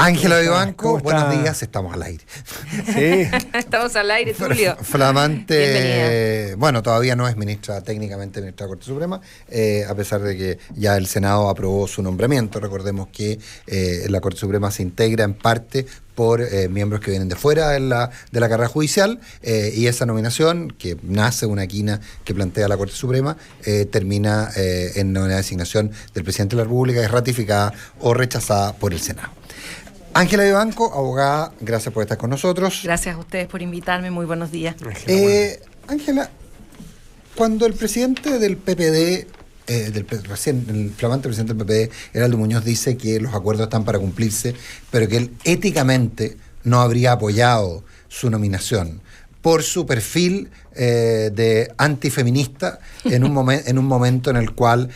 Ángela Vivanco, buenos días, estamos al aire. Sí. Estamos al aire, Tulio. Flamante, bueno, todavía no es técnicamente ministra de la Corte Suprema, a pesar de que ya el Senado aprobó su nombramiento. Recordemos que la Corte Suprema se integra en parte por miembros que vienen de fuera de la carrera judicial, y esa nominación, que nace una quina que plantea la Corte Suprema, termina en una designación del presidente de la República, es ratificada o rechazada por el Senado. Ángela Vivanco, abogada, gracias por estar con nosotros. Gracias a ustedes por invitarme, muy buenos días. Ángela, cuando el presidente del PPD, el flamante presidente del PPD, Heraldo Muñoz, dice que los acuerdos están para cumplirse, pero que él éticamente no habría apoyado su nominación por su perfil de antifeminista en un momento en el cual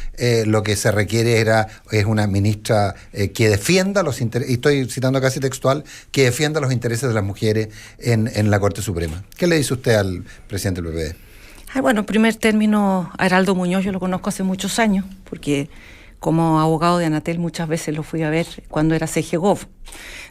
lo que se requiere es una ministra que defienda los intereses, y estoy citando casi textual, que defienda los intereses de las mujeres en la Corte Suprema. ¿Qué le dice usted al presidente del PPD? Bueno, en primer término, a Heraldo Muñoz yo lo conozco hace muchos años, porque como abogado de Anatel muchas veces lo fui a ver cuando era CGGov.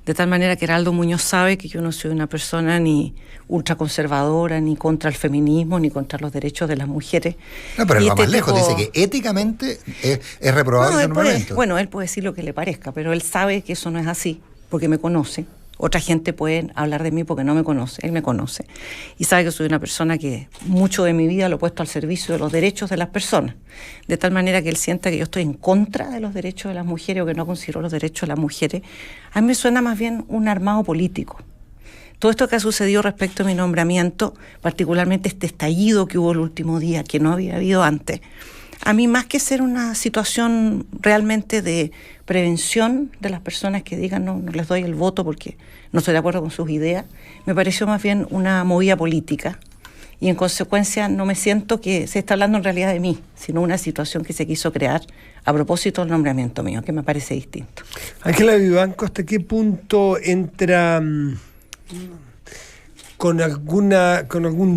De tal manera que Heraldo Muñoz sabe que yo no soy una persona ni ultraconservadora, ni contra el feminismo, ni contra los derechos de las mujeres. No, pero él va más lejos, dice que éticamente es reprobable ese nombramiento. Bueno, él puede decir lo que le parezca, pero él sabe que eso no es así, porque me conoce. Otra gente puede hablar de mí porque no me conoce, él me conoce. Y sabe que soy una persona que mucho de mi vida lo he puesto al servicio de los derechos de las personas. De tal manera que él sienta que yo estoy en contra de los derechos de las mujeres o que no considero los derechos de las mujeres. A mí me suena más bien un armado político. Todo esto que ha sucedido respecto a mi nombramiento, particularmente este estallido que hubo el último día, que no había habido antes, a mí, más que ser una situación realmente de prevención de las personas que digan no les doy el voto porque no estoy de acuerdo con sus ideas, me pareció más bien una movida política, y en consecuencia no me siento que se está hablando en realidad de mí, sino una situación que se quiso crear a propósito del nombramiento mío, que me parece distinto. Ángela Vivanco, ¿hasta qué punto entra con algún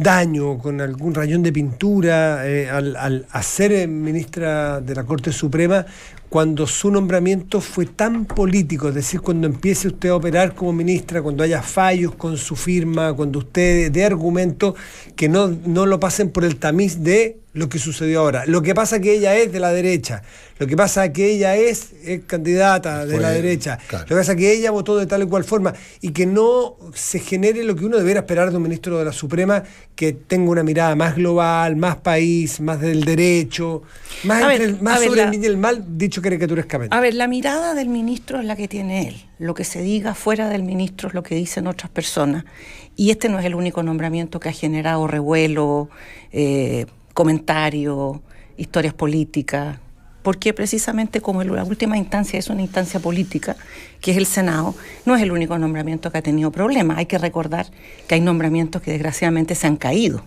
daño, con algún rayón de pintura al ser ministra de la Corte Suprema, cuando su nombramiento fue tan político? Es decir, cuando empiece usted a operar como ministra, cuando haya fallos con su firma, cuando usted dé argumentos que no lo pasen por el tamiz de lo que sucedió ahora. Lo que pasa es que ella es de la derecha, lo que pasa es que ella es candidata de la derecha, claro. Lo que pasa es que ella votó de tal y cual forma, y que no se genere lo que uno debería esperar de un ministro de la Suprema, que tenga una mirada más global, más país, más del derecho, más sobre el bien y el mal, dicho caricaturescamente. A ver, la mirada del ministro es la que tiene él. Lo que se diga fuera del ministro es lo que dicen otras personas. Y este no es el único nombramiento que ha generado revuelo, comentarios, historias políticas, porque precisamente como la última instancia es una instancia política, que es el Senado, no es el único nombramiento que ha tenido problemas. Hay que recordar que hay nombramientos que desgraciadamente se han caído,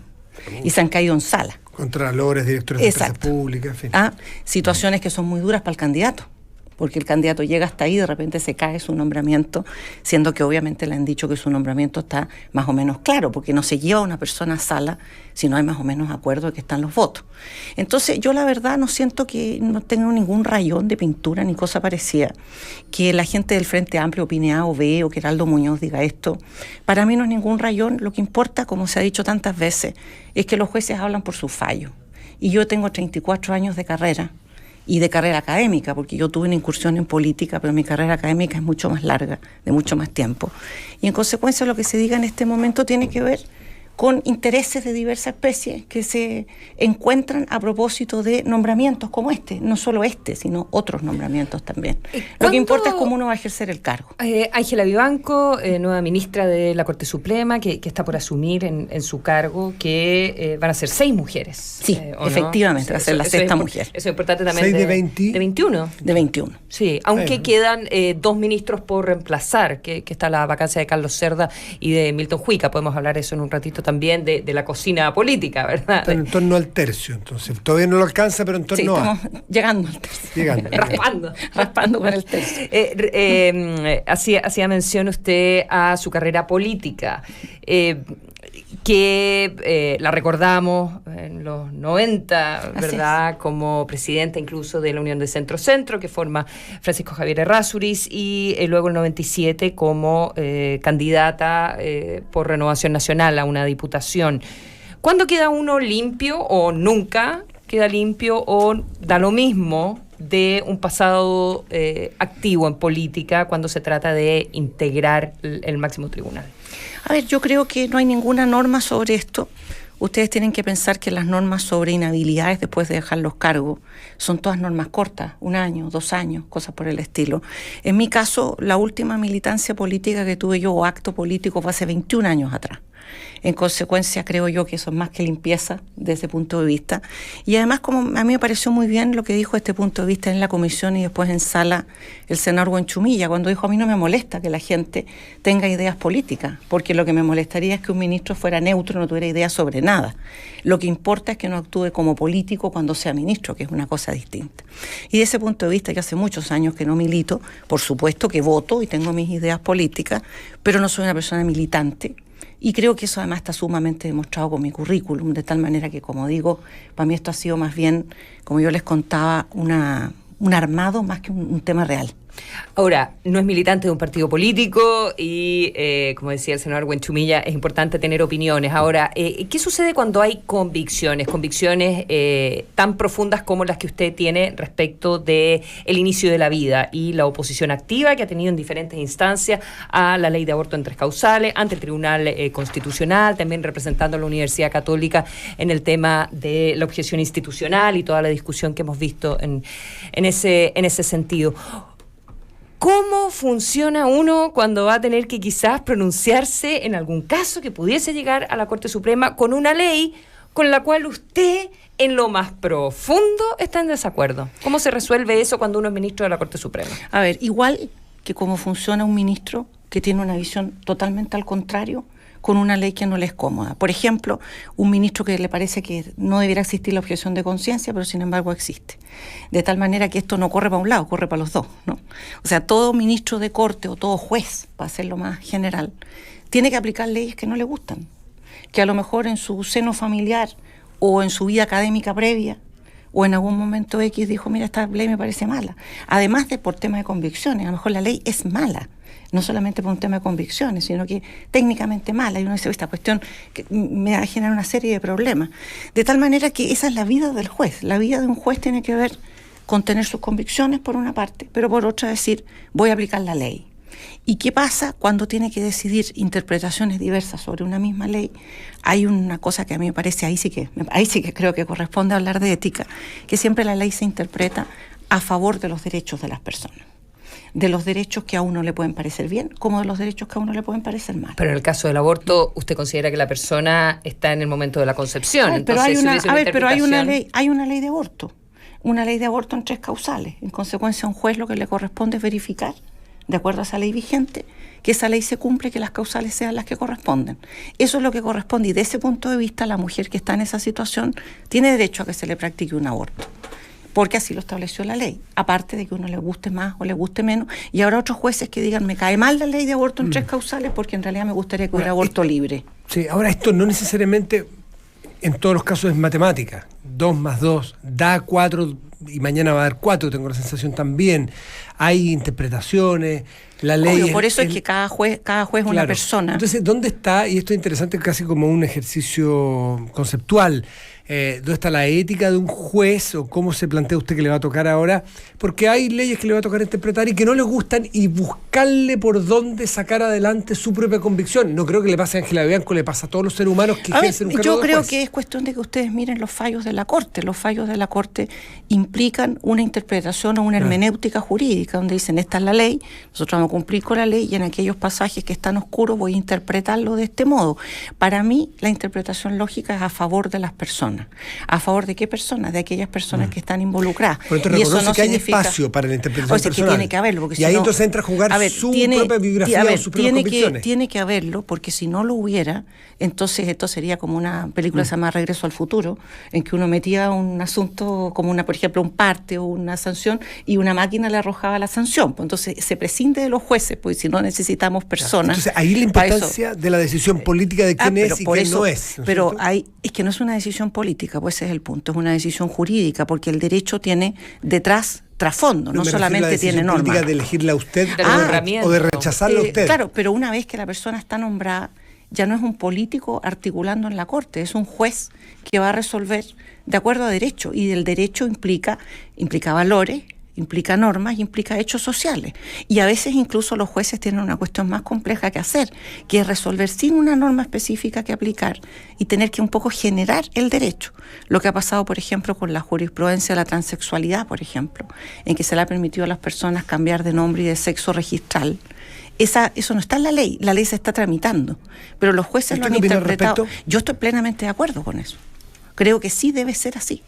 y se han caído en sala. Contralores, directores de empresas públicas, en fin. Situaciones que son muy duras para el candidato, porque el candidato llega hasta ahí y de repente se cae su nombramiento, siendo que obviamente le han dicho que su nombramiento está más o menos claro, porque no se lleva a una persona a sala si no hay más o menos acuerdo de que están los votos. Entonces yo la verdad no siento que no tenga ningún rayón de pintura ni cosa parecida, que la gente del Frente Amplio opine A o B, o que Heraldo Muñoz diga esto. Para mí no es ningún rayón. Lo que importa, como se ha dicho tantas veces, es que los jueces hablan por su fallo. Y yo tengo 34 años de carrera, y de carrera académica, porque yo tuve una incursión en política, pero mi carrera académica es mucho más larga, de mucho más tiempo. Y en consecuencia lo que se diga en este momento tiene que ver con intereses de diversas especies que se encuentran a propósito de nombramientos como este, no solo este, sino otros nombramientos también. Lo que importa es cómo uno va a ejercer el cargo. Ángela Vivanco, nueva ministra de la Corte Suprema, que está por asumir en su cargo, que van a ser 6 mujeres. Sí, efectivamente, va a ser la sexta mujer. Eso es importante también. 6 de 20. De 21. De 21. Sí, aunque quedan 2 ministros por reemplazar, que está la vacancia de Carlos Cerda y de Milton Juica. Podemos hablar eso en un ratito también de la cocina política, ¿verdad? Está en torno al tercio, entonces. Todavía no lo alcanza, pero en torno a... estamos llegando al tercio. Raspando con el tercio. Hacía mención usted a su carrera política. que la recordamos en los 90, ¿verdad? Es. Como presidenta incluso de la Unión de Centro-Centro, que forma Francisco Javier Errázuriz, y luego el 97 como candidata por Renovación Nacional a una diputación. ¿Cuándo queda uno limpio o nunca queda limpio o da lo mismo de un pasado activo en política cuando se trata de integrar el máximo tribunal? A ver, yo creo que no hay ninguna norma sobre esto. Ustedes tienen que pensar que las normas sobre inhabilidades después de dejar los cargos son todas normas cortas, 1 año, 2 años, cosas por el estilo. En mi caso, la última militancia política que tuve yo, o acto político, fue hace 21 años atrás. En consecuencia, creo yo que eso es más que limpieza desde ese punto de vista. Y además, como a mí me pareció muy bien lo que dijo este punto de vista en la comisión y después en sala el senador Buenchumilla, cuando dijo: a mí no me molesta que la gente tenga ideas políticas, porque lo que me molestaría es que un ministro fuera neutro, no tuviera ideas sobre nada. Lo que importa es que no actúe como político cuando sea ministro, que es una cosa distinta. Y de ese punto de vista, que hace muchos años que no milito, por supuesto que voto y tengo mis ideas políticas, pero no soy una persona militante. Y creo que eso además está sumamente demostrado con mi currículum, de tal manera que, como digo, para mí esto ha sido más bien, como yo les contaba, un armado más que un tema real. Ahora, no es militante de un partido político y, como decía el senador Buenchumilla, es importante tener opiniones. Ahora, ¿qué sucede cuando hay convicciones tan profundas como las que usted tiene respecto de el inicio de la vida y la oposición activa que ha tenido en diferentes instancias a la ley de aborto en 3 causales, ante el Tribunal Constitucional, también representando a la Universidad Católica en el tema de la objeción institucional y toda la discusión que hemos visto en ese sentido? ¿Cómo funciona uno cuando va a tener que quizás pronunciarse en algún caso que pudiese llegar a la Corte Suprema con una ley con la cual usted en lo más profundo está en desacuerdo? ¿Cómo se resuelve eso cuando uno es ministro de la Corte Suprema? A ver, igual que cómo funciona un ministro que tiene una visión totalmente al contrario, con una ley que no le es cómoda. Por ejemplo, un ministro que le parece que no debiera existir la objeción de conciencia, pero sin embargo existe. De tal manera que esto no corre para un lado, corre para los dos, ¿no? O sea, todo ministro de corte o todo juez, para hacerlo más general, tiene que aplicar leyes que no le gustan, que a lo mejor en su seno familiar o en su vida académica previa o en algún momento X dijo: mira, esta ley me parece mala. Además de por tema de convicciones, a lo mejor la ley es mala, no solamente por un tema de convicciones, sino que técnicamente mala, y uno dice: esta cuestión que me va a generar una serie de problemas. De tal manera que esa es la vida del juez. La vida de un juez tiene que ver con tener sus convicciones por una parte, pero por otra decir: voy a aplicar la ley. ¿Y qué pasa cuando tiene que decidir interpretaciones diversas sobre una misma ley? Hay una cosa que a mí me parece, ahí sí que creo que corresponde hablar de ética, que siempre la ley se interpreta a favor de los derechos de las personas, de los derechos que a uno le pueden parecer bien, como de los derechos que a uno le pueden parecer mal. Pero en el caso del aborto, usted considera que la persona está en el momento de la concepción. Pero hay una ley de aborto, en 3 causales. En consecuencia, a un juez lo que le corresponde es verificar, de acuerdo a esa ley vigente, que esa ley se cumple y que las causales sean las que corresponden. Eso es lo que corresponde, y de ese punto de vista la mujer que está en esa situación tiene derecho a que se le practique un aborto, porque así lo estableció la ley, aparte de que a uno le guste más o le guste menos, y habrá otros jueces que digan: me cae mal la ley de aborto en 3 causales porque en realidad me gustaría que hubiera aborto libre. Sí, ahora esto no necesariamente en todos los casos es matemática. 2 más 2 da 4 y mañana va a dar 4, tengo la sensación también. Hay interpretaciones, la ley... Obvio, por eso es que cada juez es una persona. Entonces, ¿dónde está, y esto es interesante casi como un ejercicio conceptual, dónde está la ética de un juez o cómo se plantea usted que le va a tocar ahora? Porque hay leyes que le va a tocar interpretar y que no le gustan, y buscarle por dónde sacar adelante su propia convicción. No creo que le pase a Ángela Bianco, le pasa a todos los seres humanos que ejercen un cargo de juez. Yo creo que es cuestión de que ustedes miren los fallos de la Corte. Los fallos de la Corte implican una interpretación o una hermenéutica jurídica, donde dicen: esta es la ley, nosotros vamos a cumplir con la ley, y en aquellos pasajes que están oscuros voy a interpretarlo de este modo. Para mí, la interpretación lógica es a favor de las personas. personas. ¿A favor de qué personas? De aquellas personas que están involucradas. Por eso y eso reconoce no que hay significa espacio para la interpretación o sea, personal. que tiene que haberlo, porque y si ahí no, entonces entra a jugar su propia biografía o sus propias convicciones. Tiene que haberlo, porque si no lo hubiera, entonces esto sería como una película que se llama Regreso al Futuro, en que uno metía un asunto como por ejemplo, un parte o una sanción, y una máquina le arrojaba la sanción. Pues entonces se prescinde de los jueces, pues si no necesitamos personas. Entonces ahí la importancia de la decisión política de quién es y quién no es. ¿No pero es es que no es una decisión política, pues ese es el punto, es una decisión jurídica, porque el derecho tiene detrás trasfondo, no solamente tiene normas. Política de elegirla a usted nombramiento. o de rechazarla a usted. Claro, pero una vez que la persona está nombrada, ya no es un político articulando en la corte, es un juez que va a resolver de acuerdo a derecho, y el derecho implica valores, implica normas y implica hechos sociales. Y a veces incluso los jueces tienen una cuestión más compleja que hacer, que es resolver sin una norma específica que aplicar y tener que un poco generar el derecho. Lo que ha pasado, por ejemplo, con la jurisprudencia de la transexualidad, por ejemplo, en que se le ha permitido a las personas cambiar de nombre y de sexo registral. Eso no está en la ley se está tramitando, pero los jueces lo han interpretado. Yo estoy plenamente de acuerdo con eso. Creo que sí debe ser así,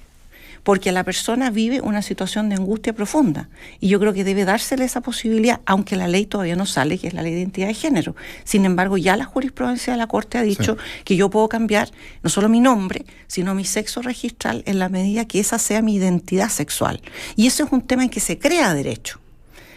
porque la persona vive una situación de angustia profunda, y yo creo que debe dársele esa posibilidad, aunque la ley todavía no sale, que es la ley de identidad de género. Sin embargo, ya la jurisprudencia de la Corte ha dicho que yo puedo cambiar no solo mi nombre, sino mi sexo registral en la medida que esa sea mi identidad sexual. Y eso es un tema en que se crea derecho.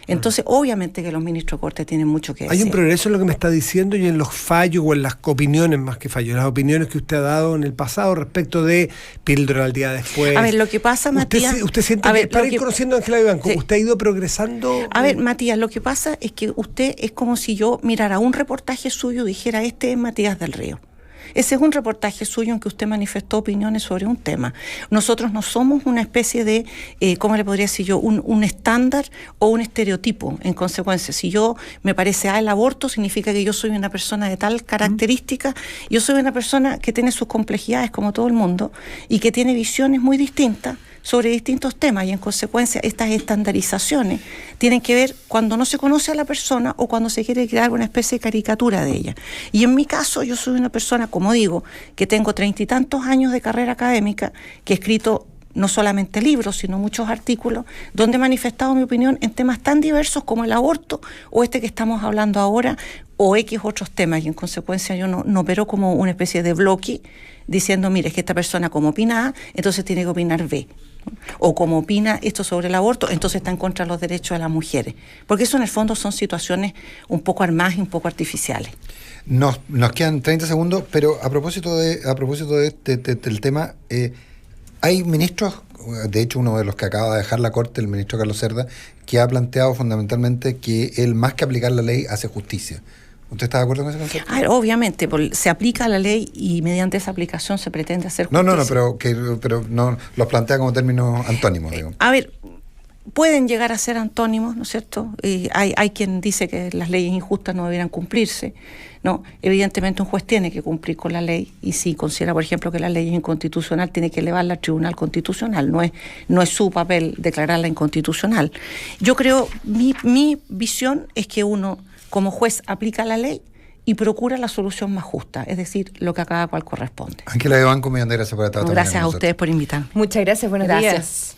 Entonces, obviamente que los ministros de Corte tienen mucho que decir. Hay un progreso en lo que me está diciendo y en los fallos o en las opiniones, más que fallos, las opiniones que usted ha dado en el pasado respecto de píldora al día después. A ver, lo que pasa, Matías... ¿Usted siente que, para ir conociendo a Ángela Vivanco, usted ha ido progresando? A ver, Matías, lo que pasa es que usted es como si yo mirara un reportaje suyo y dijera, este es Matías del Río. Ese es un reportaje suyo en que usted manifestó opiniones sobre un tema. Nosotros no somos una especie de, ¿cómo le podría decir yo? Un estándar o un estereotipo. En consecuencia, si yo me parece el aborto, significa que yo soy una persona de tal característica. Yo soy una persona que tiene sus complejidades como todo el mundo y que tiene visiones muy distintas sobre distintos temas, y en consecuencia estas estandarizaciones tienen que ver cuando no se conoce a la persona o cuando se quiere crear una especie de caricatura de ella. Y en mi caso yo soy una persona, como digo, que tengo 30 y tantos años de carrera académica, que he escrito no solamente libros, sino muchos artículos, donde he manifestado mi opinión en temas tan diversos como el aborto o este que estamos hablando ahora, o X otros temas, y en consecuencia yo no opero como una especie de bloque diciendo, mire, es que esta persona como opina A, entonces tiene que opinar B. O como opina esto sobre el aborto, entonces está en contra de los derechos de las mujeres. Porque eso en el fondo son situaciones un poco armadas y un poco artificiales. Nos quedan 30 segundos, pero a propósito del tema, hay ministros, de hecho uno de los que acaba de dejar la Corte, el ministro Carlos Cerda, que ha planteado fundamentalmente que él, más que aplicar la ley, hace justicia. ¿Usted está de acuerdo con ese concepto? A ver, obviamente, se aplica la ley y mediante esa aplicación se pretende hacer justicia. Pero no los plantea como términos antónimos, digamos. A ver, pueden llegar a ser antónimos, ¿no es cierto? Hay quien dice que las leyes injustas no debieran cumplirse, ¿no? Evidentemente un juez tiene que cumplir con la ley, y si considera, por ejemplo, que la ley es inconstitucional, tiene que elevarla al Tribunal Constitucional. No es su papel declararla inconstitucional. Yo creo, mi visión es que uno, como juez, aplica la ley y procura la solución más justa, es decir, lo que a cada cual corresponde. Ángela Vivanco, un millón de gracias por estar también. Gracias a ustedes por invitarme. Muchas gracias, buenos días.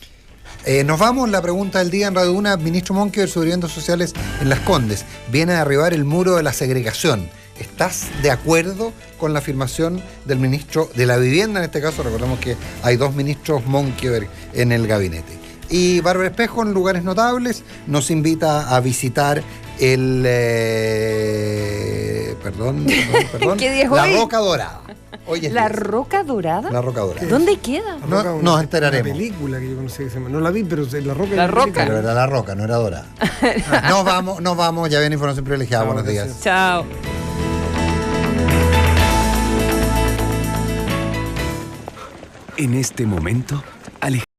Nos vamos, la pregunta del día en Radio Una. Ministro Monkeberg sobre viviendas sociales en Las Condes. Viene a derribar el muro de la segregación. ¿Estás de acuerdo con la afirmación del ministro de la Vivienda? En este caso, recordemos que hay 2 ministros Monkeberg en el gabinete. Y Bárbara Espejo, en Lugares Notables, nos invita a visitar el... perdón. ¿Qué día es La hoy? Roca Dorada. Hoy es ¿La 10. Roca Dorada? La Roca Dorada. ¿Dónde queda? Nos enteraremos. Una película que yo conocí que se llama. No la vi, pero La Roca. La Roca. Pero era La Roca, no era Dorada. Nos vamos, ya viene información privilegiada. Buenos días. Chao. En este momento,